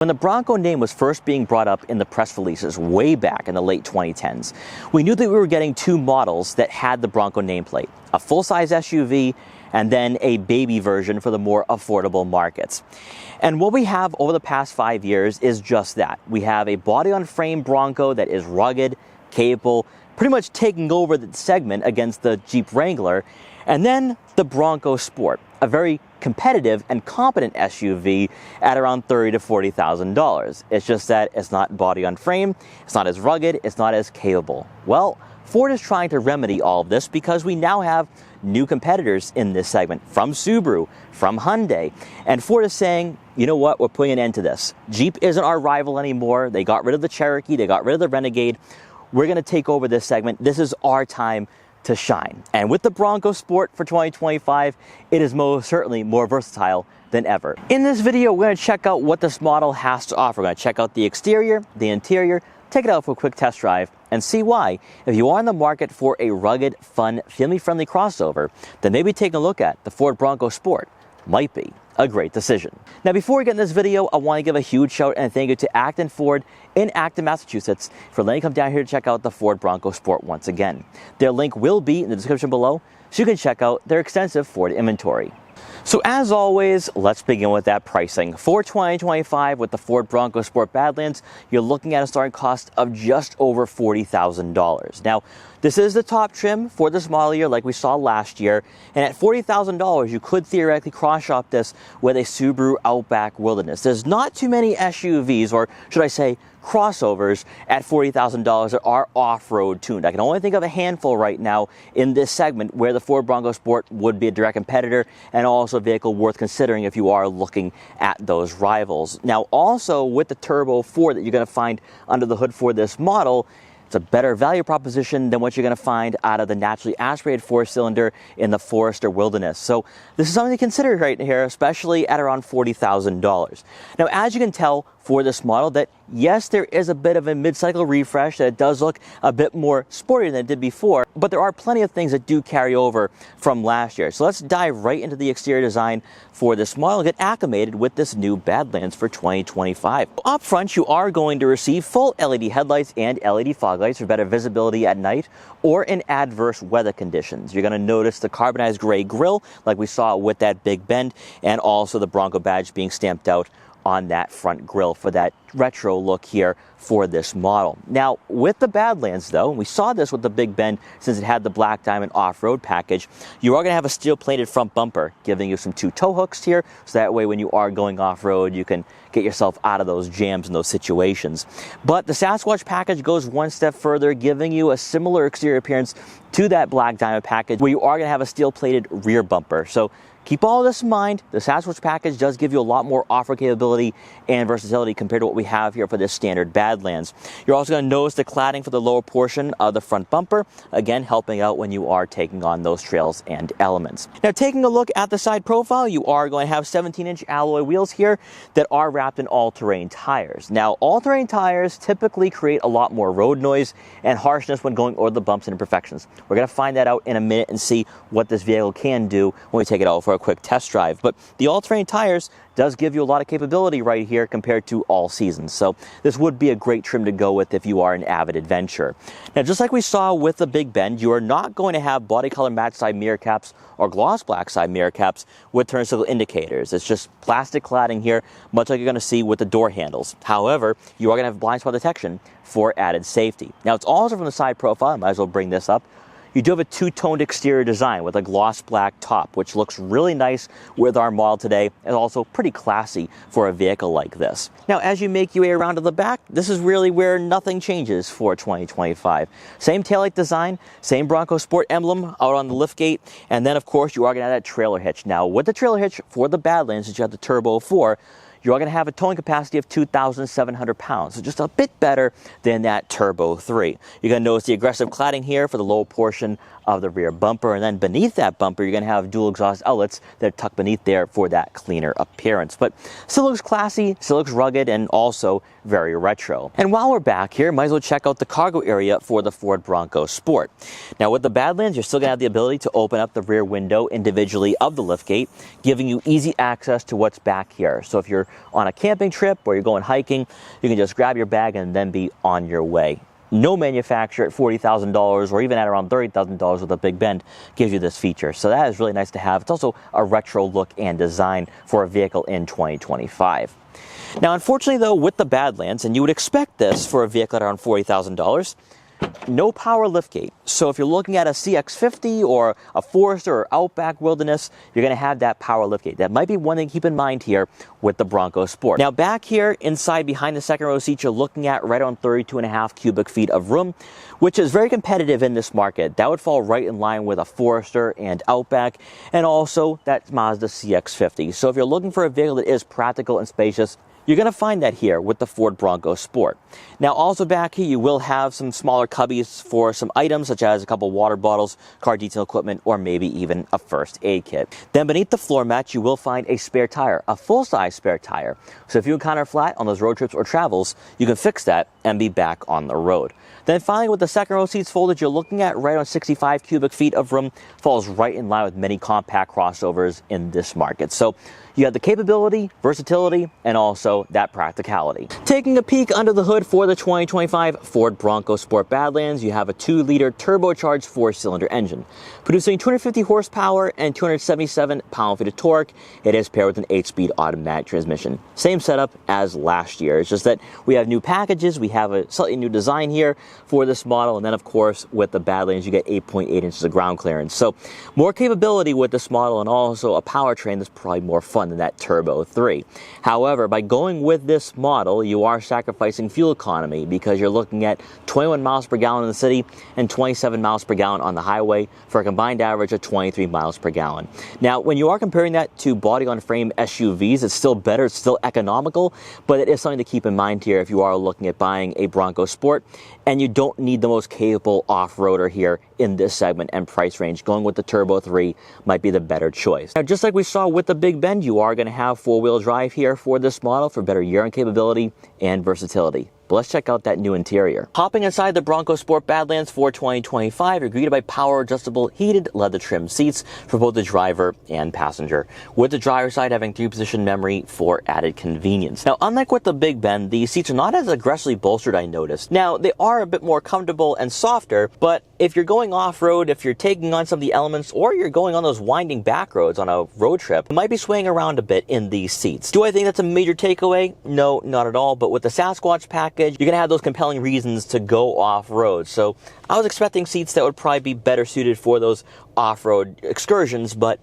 When the Bronco name was first being brought up in the press releases way back in the late 2010s, we knew that we were getting two models that had the Bronco nameplate, a full-size SUV and then a baby version for the more affordable markets. And what we have over the past 5 years is just that. We have a body-on-frame Bronco that is rugged, capable, pretty much taking over the segment against the Jeep Wrangler, and then the Bronco Sport, a very competitive and competent SUV at around $30,000 to $40,000. It's just that it's not body on frame, it's not as rugged, it's not as capable. Well, Ford is trying to remedy all of this because we now have new competitors in this segment from Subaru, from Hyundai, and Ford is saying, you know what, we're putting an end to this. Jeep isn't our rival anymore. They got rid of the Cherokee, they got rid of the Renegade. We're going to take over this segment. This is our time to shine. And with the Bronco Sport for 2025, it is most certainly more versatile than ever. In this video, we're going to check out what this model has to offer. We're going to check out the exterior, the interior, take it out for a quick test drive, and see why, if you are in the market for a rugged, fun, family-friendly crossover, then maybe taking a look at the Ford Bronco Sport might be a great decision. Now, before we get in this video, I want to give a huge shout and thank you to Acton Ford in Acton, Massachusetts for letting me come down here to check out the Ford Bronco Sport once again. Their link will be in the description below, so you can check out their extensive Ford inventory. So as always, let's begin with that pricing. For 2025 with the Ford Bronco Sport Badlands, you're looking at a starting cost of just over $40,000. Now, this is the top trim for this model year like we saw last year, and at $40,000 you could theoretically cross-shop this with a Subaru Outback Wilderness. There's not too many SUVs, or should I say crossovers, at $40,000 that are off-road tuned. I can only think of a handful right now in this segment where the Ford Bronco Sport would be a direct competitor and also a vehicle worth considering if you are looking at those rivals. Now, also with the Turbo 4 that you're going to find under the hood for this model, it's a better value proposition than what you're going to find out of the naturally aspirated four-cylinder in the Forester Wilderness. So this is something to consider right here, especially at around $40,000. Now, as you can tell for this model, that yes, there is a bit of a mid-cycle refresh, that it does look a bit more sportier than it did before, but there are plenty of things that do carry over from last year. So let's dive right into the exterior design for this model and get acclimated with this new Badlands for 2025. Up front, you are going to receive full LED headlights and LED fog lights for better visibility at night or in adverse weather conditions. You're going to notice the carbonized gray grille like we saw with that big bend, and also the Bronco badge being stamped out on that front grille for that retro look here for this model. Now, with the Badlands though, and we saw this with the Big Bend since it had the black diamond off-road package, you are going to have a steel-plated front bumper giving you some two tow hooks here, so that way when you are going off-road you can get yourself out of those jams and those situations. But the Sasquatch package goes one step further, giving you a similar exterior appearance to that black diamond package where you are going to have a steel-plated rear bumper. So keep all this in mind. The Sasquatch package does give you a lot more off-road capability and versatility compared to what we have here for this standard Badlands. You're also going to notice the cladding for the lower portion of the front bumper, again helping out when you are taking on those trails and elements. Now, taking a look at the side profile, you are going to have 17-inch alloy wheels here that are wrapped in all-terrain tires. Now, all-terrain tires typically create a lot more road noise and harshness when going over the bumps and imperfections. We're going to find that out in a minute and see what this vehicle can do when we take it out for a quick test drive. But the all-terrain tires does give you a lot of capability right here compared to all seasons. So this would be a great trim to go with if you are an avid adventurer. Now, just like we saw with the Big Bend, you are not going to have body color match side mirror caps or gloss black side mirror caps with turn signal indicators. It's just plastic cladding here, much like you're going to see with the door handles. However, you are going to have blind spot detection for added safety. Now, it's also from the side profile. I might as well bring this up. You do have a two-toned exterior design with a gloss black top, which looks really nice with our model today and also pretty classy for a vehicle like this. Now, as you make your way around to the back, this is really where nothing changes for 2025. Same taillight design, same Bronco Sport emblem out on the liftgate, and then of course you are going to have that trailer hitch. Now, with the trailer hitch for the Badlands, since you have the Turbo 4, you are going to have a towing capacity of 2,700 pounds, so just a bit better than that Turbo 3. You're going to notice the aggressive cladding here for the lower portion of the rear bumper, and then beneath that bumper you're going to have dual exhaust outlets that are tucked beneath there for that cleaner appearance. But still looks classy, still looks rugged, and also very retro. And while we're back here, might as well check out the cargo area for the Ford Bronco Sport. Now, with the Badlands, you're still going to have the ability to open up the rear window individually of the liftgate, giving you easy access to what's back here. So if you're on a camping trip or you're going hiking, you can just grab your bag and then be on your way. No manufacturer at $40,000 or even at around $30,000 with a Big Bend gives you this feature. So that is really nice to have. It's also a retro look and design for a vehicle in 2025. Now, unfortunately though, with the Badlands, and you would expect this for a vehicle at around $40,000, no power liftgate. So if you're looking at a CX-50 or a Forester or Outback Wilderness, you're going to have that power liftgate. That might be one thing to keep in mind here with the Bronco Sport. Now back here inside behind the second row seat, you're looking at right around 32.5 cubic feet of room, which is very competitive in this market. That would fall right in line with a Forester and Outback, and also that Mazda CX-50. So if you're looking for a vehicle that is practical and spacious, you're going to find that here with the Ford Bronco Sport. Now also back here you will have some smaller cubbies for some items such as a couple water bottles, car detail equipment, or maybe even a first aid kit. Then beneath the floor mat you will find a spare tire, a full-size spare tire. So if you encounter a flat on those road trips or travels, you can fix that and be back on the road. Then finally, with the second row seats folded, you're looking at right on 65 cubic feet of room. Falls right in line with many compact crossovers in this market. So you have the capability, versatility, and also that practicality. Taking a peek under the hood for the 2025 Ford Bronco Sport Badlands, you have a 2-liter turbocharged 4-cylinder engine. Producing 250 horsepower and 277 pound-feet of torque, it is paired with an 8-speed automatic transmission. Same setup as last year. It's just that we have new packages, we have a slightly new design here for this model, and then of course with the Badlands you get 8.8 inches of ground clearance. So more capability with this model, and also a powertrain that's probably more fun than that Turbo 3. However, by going with this model, you are sacrificing fuel economy because you're looking at 21 miles per gallon in the city and 27 miles per gallon on the highway for a combined average of 23 miles per gallon. Now, when you are comparing that to body-on-frame SUVs, it's still better, it's still economical, but it is something to keep in mind here if you are looking at buying a Bronco Sport and you don't need the most capable off-roader here in this segment and price range. Going with the Turbo 3 might be the better choice. Now, just like we saw with the Big Bend, you are going to have 4-wheel drive here for this model for better year-round capability and versatility. But let's check out that new interior. Hopping inside the Bronco Sport Badlands for 2025, you're greeted by power adjustable heated leather trim seats for both the driver and passenger, with the driver's side having 3-position memory for added convenience. Now, unlike with the Big Bend, these seats are not as aggressively bolstered, I noticed. Now, they are a bit more comfortable and softer, but if you're going off-road, if you're taking on some of the elements, or you're going on those winding back roads on a road trip, you might be swaying around a bit in these seats. Do I think that's a major takeaway? No, not at all, but with the Sasquatch package, you're going to have those compelling reasons to go off-road. So I was expecting seats that would probably be better suited for those off-road excursions, but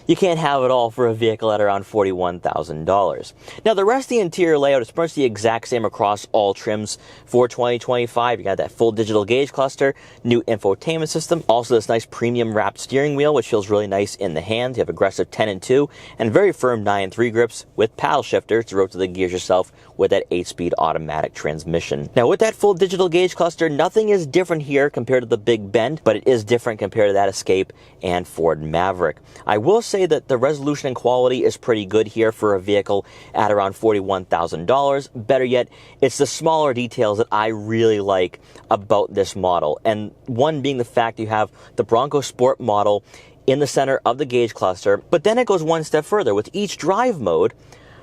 you can't have it all for a vehicle at around $41,000. Now, the rest of the interior layout is pretty much the exact same across all trims for 2025. You got that full digital gauge cluster, new infotainment system, also this nice premium wrapped steering wheel, which feels really nice in the hand. You have aggressive 10 and 2 and very firm 9 and 3 grips with paddle shifters to rotate the gears yourself with that 8-speed automatic transmission. Now, with that full digital gauge cluster, nothing is different here compared to the Big Bend, but it is different compared to that Escape and Ford Maverick. I will say that the resolution and quality is pretty good here for a vehicle at around $41,000. Better yet, it's the smaller details that I really like about this model. And one being the fact you have the Bronco Sport model in the center of the gauge cluster, but then it goes one step further. With each drive mode,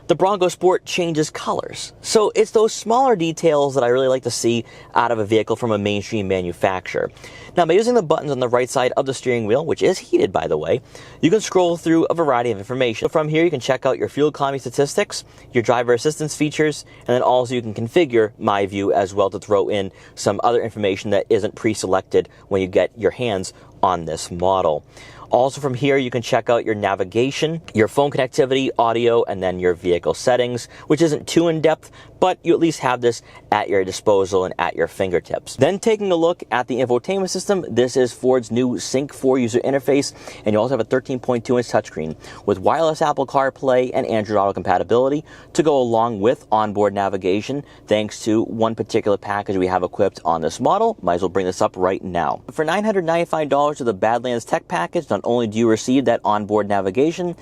the Bronco Sport changes colors. So it's those smaller details that I really like to see out of a vehicle from a mainstream manufacturer. Now, by using the buttons on the right side of the steering wheel, which is heated by the way, you can scroll through a variety of information. From here, you can check out your fuel economy statistics, your driver assistance features, and then also you can configure My View as well to throw in some other information that isn't pre-selected when you get your hands on this model. Also from here, you can check out your navigation, your phone connectivity, audio, and then your vehicle settings, which isn't too in-depth, but you at least have this at your disposal and at your fingertips. Then taking a look at the infotainment system, this is Ford's new Sync 4 user interface, and you also have a 13.2-inch touchscreen with wireless Apple CarPlay and Android Auto compatibility to go along with onboard navigation, thanks to one particular package we have equipped on this model. Might as well bring this up right now. For $995 of the Badlands Tech Package, not only do you receive that onboard navigation,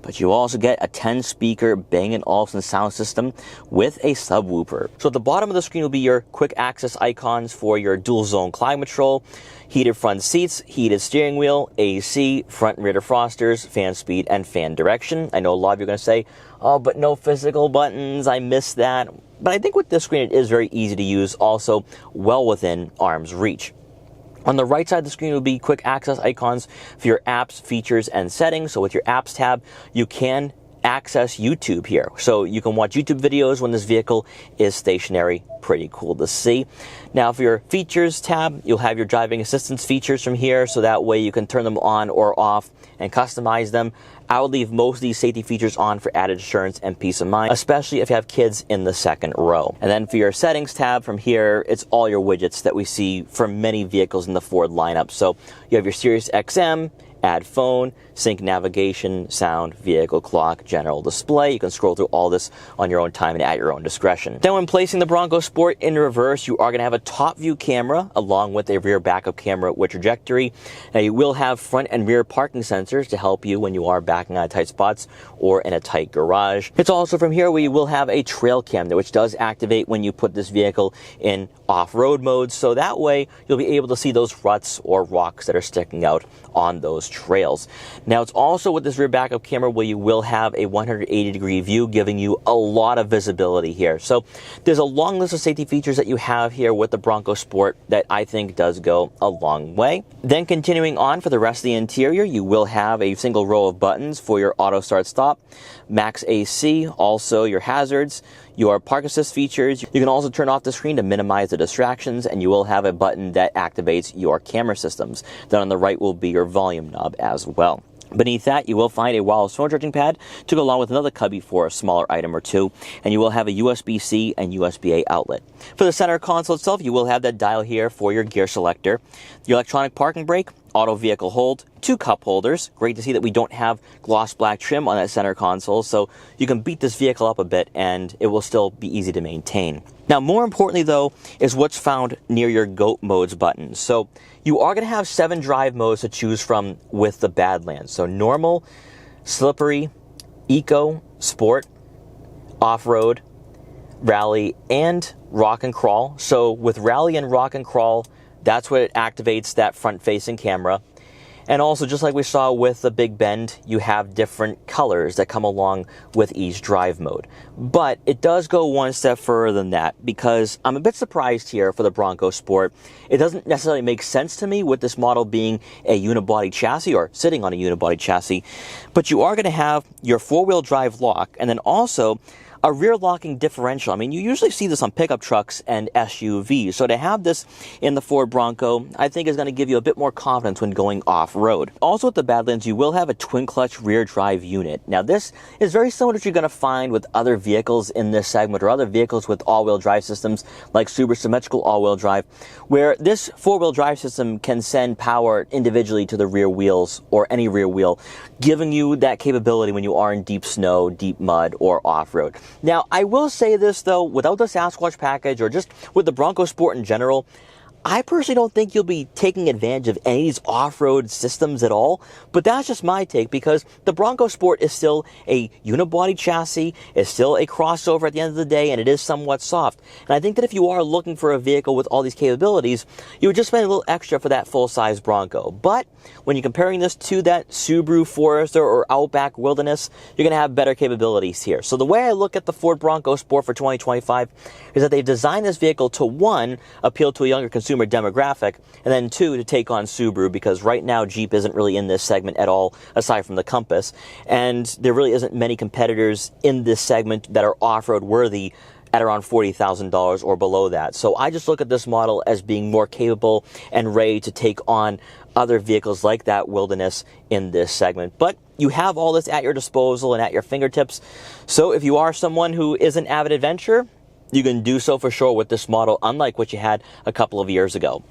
but you also get a 10-speaker Bang & Olufsen sound system with a subwoofer. So at the bottom of the screen will be your quick access icons for your dual zone climate control, heated front seats, heated steering wheel, AC, front and rear defrosters, fan speed, and fan direction. I know a lot of you are going to say, oh, but no physical buttons, I missed that. But I think with this screen, it is very easy to use, also well within arm's reach. On the right side of the screen will be quick access icons for your apps, features, and settings. So with your apps tab, you can access YouTube here. So you can watch YouTube videos when this vehicle is stationary. Pretty cool to see. Now for your features tab, you'll have your driving assistance features from here, so that way you can turn them on or off and customize them. I would leave most of these safety features on for added assurance and peace of mind, especially if you have kids in the second row. And then for your settings tab from here, it's all your widgets that we see for many vehicles in the Ford lineup. So you have your Sirius XM, add phone, sync navigation, sound, vehicle clock, general display. You can scroll through all this on your own time and at your own discretion. Then when placing the Bronco Sport in reverse, you are going to have a top view camera along with a rear backup camera with trajectory. Now you will have front and rear parking sensors to help you when you are backing out of tight spots or in a tight garage. It's also from here where you will have a trail cam there, which does activate when you put this vehicle in off-road mode. So that way you'll be able to see those ruts or rocks that are sticking out on those trails. Now it's also with this rear backup camera where you will have a 180-degree view, giving you a lot of visibility here. So there's a long list of safety features that you have here with the Bronco Sport that I think does go a long way. Then continuing on for the rest of the interior, you will have a single row of buttons for your auto start stop, max AC, also your hazards, your park assist features. You can also turn off the screen to minimize the distractions, and you will have a button that activates your camera systems. Then on the right will be your volume knob as well. Beneath that, you will find a wireless phone charging pad to go along with another cubby for a smaller item or two, and you will have a USB-C and USB-A outlet. For the center console itself, you will have that dial here for your gear selector, your electronic parking brake, auto vehicle hold, 2 cup holders. Great to see that we don't have gloss black trim on that center console, so you can beat this vehicle up a bit and it will still be easy to maintain. Now, more importantly though, is what's found near your GOAT modes button. So you are going to have 7 drive modes to choose from with the Badlands. So normal, slippery, eco, sport, off-road, rally, and rock and crawl. So with rally and rock and crawl, that's what it activates that front-facing camera. And also, just like we saw with the Big Bend, you have different colors that come along with each drive mode. But it does go one step further than that, because I'm a bit surprised here for the Bronco Sport. It doesn't necessarily make sense to me with this model being a unibody chassis or sitting on a unibody chassis. But you are going to have your 4-wheel drive lock, and then also a rear locking differential. I mean, you usually see this on pickup trucks and SUVs. So to have this in the Ford Bronco, I think is going to give you a bit more confidence when going off-road. Also with the Badlands, you will have a twin clutch rear drive unit. Now this is very similar to what you're going to find with other vehicles in this segment or other vehicles with all-wheel drive systems like Subaru symmetrical all-wheel drive, where this 4-wheel drive system can send power individually to the rear wheels or any rear wheel, giving you that capability when you are in deep snow, deep mud, or off-road. Now, I will say this, though, without the Sasquatch package or just with the Bronco Sport in general, I personally don't think you'll be taking advantage of any of these off-road systems at all, but that's just my take, because the Bronco Sport is still a unibody chassis, is still a crossover at the end of the day, and it is somewhat soft. And I think that if you are looking for a vehicle with all these capabilities, you would just spend a little extra for that full-size Bronco. But when you're comparing this to that Subaru Forester or Outback Wilderness, you're going to have better capabilities here. So the way I look at the Ford Bronco Sport for 2025 is that they've designed this vehicle to, 1, appeal to a younger consumer demographic, and then 2, to take on Subaru, because right now Jeep isn't really in this segment at all aside from the Compass, and there really isn't many competitors in this segment that are off-road worthy at around $40,000 or below that. So I just look at this model as being more capable and ready to take on other vehicles like that Wilderness in this segment. But you have all this at your disposal and at your fingertips. So if you are someone who is an avid adventurer, you can do so for sure with this model, unlike what you had a couple of years ago.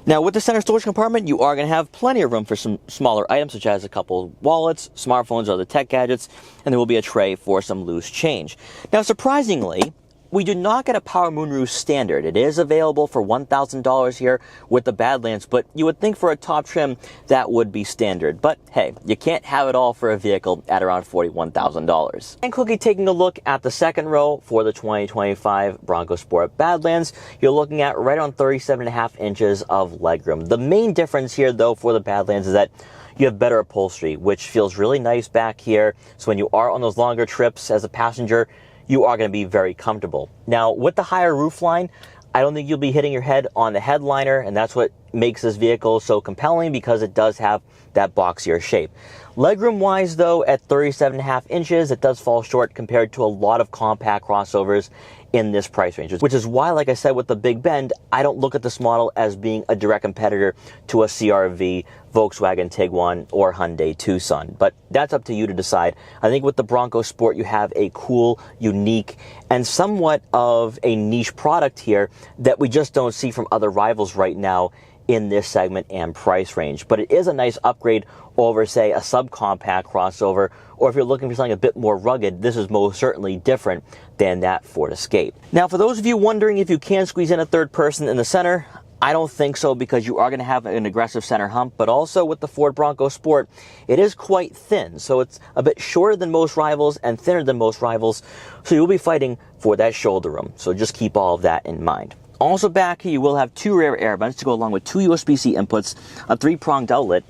Now, with the center storage compartment, you are going to have plenty of room for some smaller items, such as a couple of wallets, smartphones, or other tech gadgets, and there will be a tray for some loose change. Now, surprisingly, we do not get a power moonroof standard. It is available for $1,000 here with the Badlands, but you would think for a top trim that would be standard. But hey, you can't have it all for a vehicle at around $41,000. And quickly taking a look at the second row for the 2025 Bronco Sport Badlands, you're looking at right on 37.5 inches of legroom. The main difference here though for the Badlands is that you have better upholstery, which feels really nice back here. So when you are on those longer trips as a passenger, you are going to be very comfortable. Now, with the higher roofline, I don't think you'll be hitting your head on the headliner, and that's what makes this vehicle so compelling because it does have that boxier shape. Legroom-wise, though, at 37.5 inches, it does fall short compared to a lot of compact crossovers in this price range, which is why, like I said, with the Big Bend, I don't look at this model as being a direct competitor to a CR-V, Volkswagen Tiguan, or Hyundai Tucson. But that's up to you to decide. I think with the Bronco Sport, you have a cool, unique, and somewhat of a niche product here that we just don't see from other rivals right now in this segment and price range. But it is a nice upgrade over, say, a subcompact crossover, or if you're looking for something a bit more rugged, this is most certainly different than that Ford Escape. Now, for those of you wondering if you can squeeze in a third person in the center, I don't think so, because you are going to have an aggressive center hump, but also with the Ford Bronco Sport, it is quite thin. So it's a bit shorter than most rivals and thinner than most rivals. So you'll be fighting for that shoulder room. So just keep all of that in mind. Also back here, you will have two rear air vents to go along with two USB-C inputs, a 3-pronged outlet,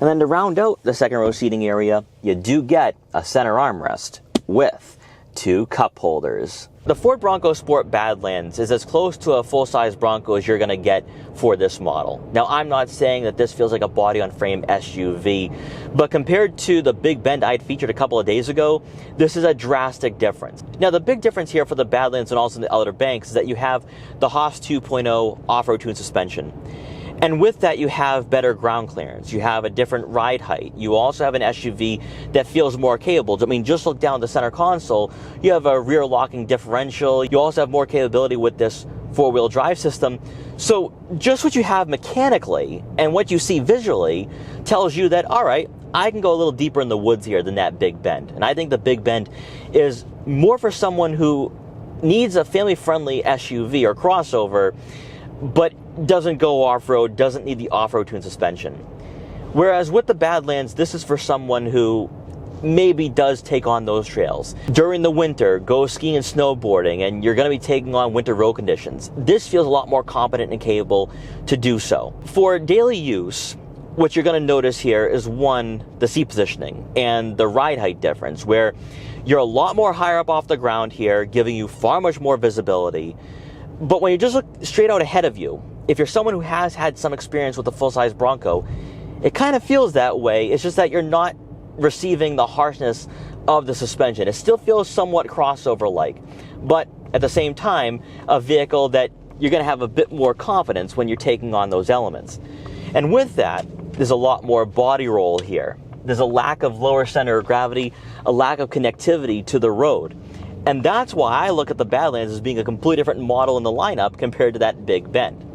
and then to round out the second row seating area, you do get a center armrest with 2 cup holders. The Ford Bronco Sport Badlands is as close to a full-size Bronco as you're going to get for this model. Now, I'm not saying that this feels like a body-on-frame SUV, but compared to the Big Bend I'd featured a couple of days ago, this is a drastic difference. Now, the big difference here for the Badlands and also the Outer Banks is that you have the Haas 2.0 off-road tuned suspension. And with that, you have better ground clearance. You have a different ride height. You also have an SUV that feels more capable. I mean, just look down the center console. You have a rear locking differential. You also have more capability with this 4-wheel drive system. So just what you have mechanically and what you see visually tells you that, all right, I can go a little deeper in the woods here than that Big Bend. And I think the Big Bend is more for someone who needs a family-friendly SUV or crossover, but doesn't go off-road, doesn't need the off-road tuned suspension. Whereas with the Badlands, this is for someone who maybe does take on those trails. During the winter, go skiing and snowboarding, and you're going to be taking on winter road conditions. This feels a lot more competent and capable to do so. For daily use, what you're going to notice here is, one, the seat positioning and the ride height difference, where you're a lot more higher up off the ground here, giving you far much more visibility. But when you just look straight out ahead of you, if you're someone who has had some experience with a full-size Bronco, it kind of feels that way. It's just that you're not receiving the harshness of the suspension. It still feels somewhat crossover-like, but at the same time, a vehicle that you're going to have a bit more confidence when you're taking on those elements. And with that, there's a lot more body roll here. There's a lack of lower center of gravity, a lack of connectivity to the road. And that's why I look at the Badlands as being a completely different model in the lineup compared to that Big Bend.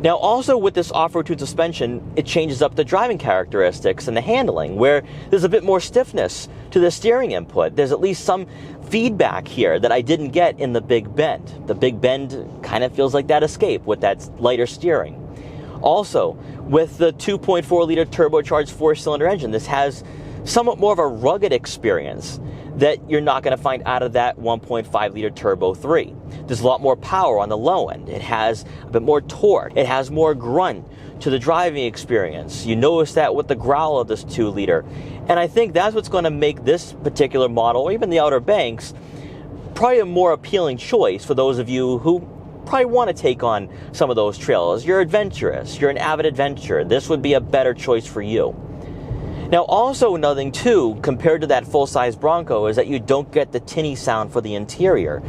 Now, also with this off-road tuned suspension, it changes up the driving characteristics and the handling, where there's a bit more stiffness to the steering input. There's at least some feedback here that I didn't get in the Big Bend. The Big Bend kind of feels like that Escape with that lighter steering. Also, with the 2.4-liter turbocharged 4-cylinder engine, this has somewhat more of a rugged experience that you're not going to find out of that 1.5-liter Turbo 3. There's a lot more power on the low end. It has a bit more torque. It has more grunt to the driving experience. You notice that with the growl of this 2-liter. And I think that's what's going to make this particular model, or even the Outer Banks, probably a more appealing choice for those of you who probably want to take on some of those trails. You're adventurous. You're an avid adventurer. This would be a better choice for you. Now, also another thing too, compared to that full-size Bronco, is that you don't get the tinny sound for the interior.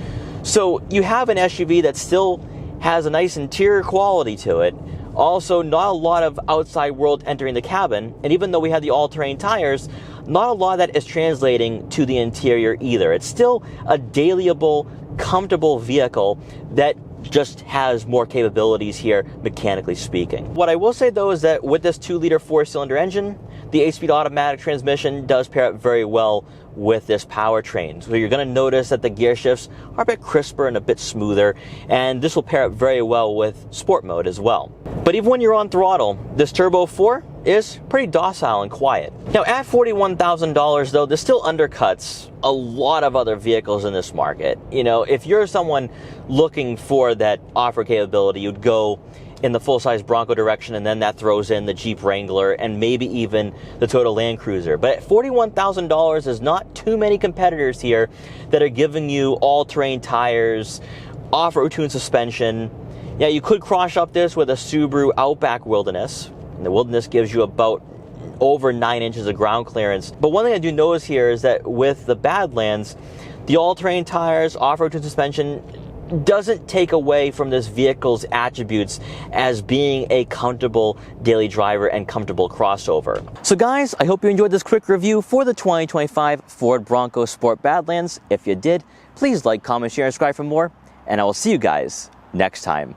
So you have an SUV that still has a nice interior quality to it. Also, not a lot of outside world entering the cabin, and even though we have the all-terrain tires, not a lot of that is translating to the interior either. It's still a dailyable, comfortable vehicle that just has more capabilities here, mechanically speaking. What I will say though is that with this 2-liter 4-cylinder engine, the 8-speed automatic transmission does pair up very well with this powertrain. So you're going to notice that the gear shifts are a bit crisper and a bit smoother, and this will pair up very well with sport mode as well. But even when you're on throttle, this Turbo 4 is pretty docile and quiet. Now at $41,000 though, this still undercuts a lot of other vehicles in this market. You know, if you're someone looking for that off-road capability, you'd go in the full-size Bronco direction, and then that throws in the Jeep Wrangler and maybe even the Toyota Land Cruiser. But at $41,000, there's not too many competitors here that are giving you all-terrain tires, off-road tuned suspension. Yeah, you could cross up this with a Subaru Outback Wilderness. And the Wilderness gives you about over 9 inches of ground clearance. But one thing I do notice here is that with the Badlands, the all-terrain tires, off-road tuned suspension doesn't take away from this vehicle's attributes as being a comfortable daily driver and comfortable crossover. So guys, I hope you enjoyed this quick review for the 2025 Ford Bronco Sport Badlands. If you did, please like, comment, share, and subscribe for more, and I will see you guys next time.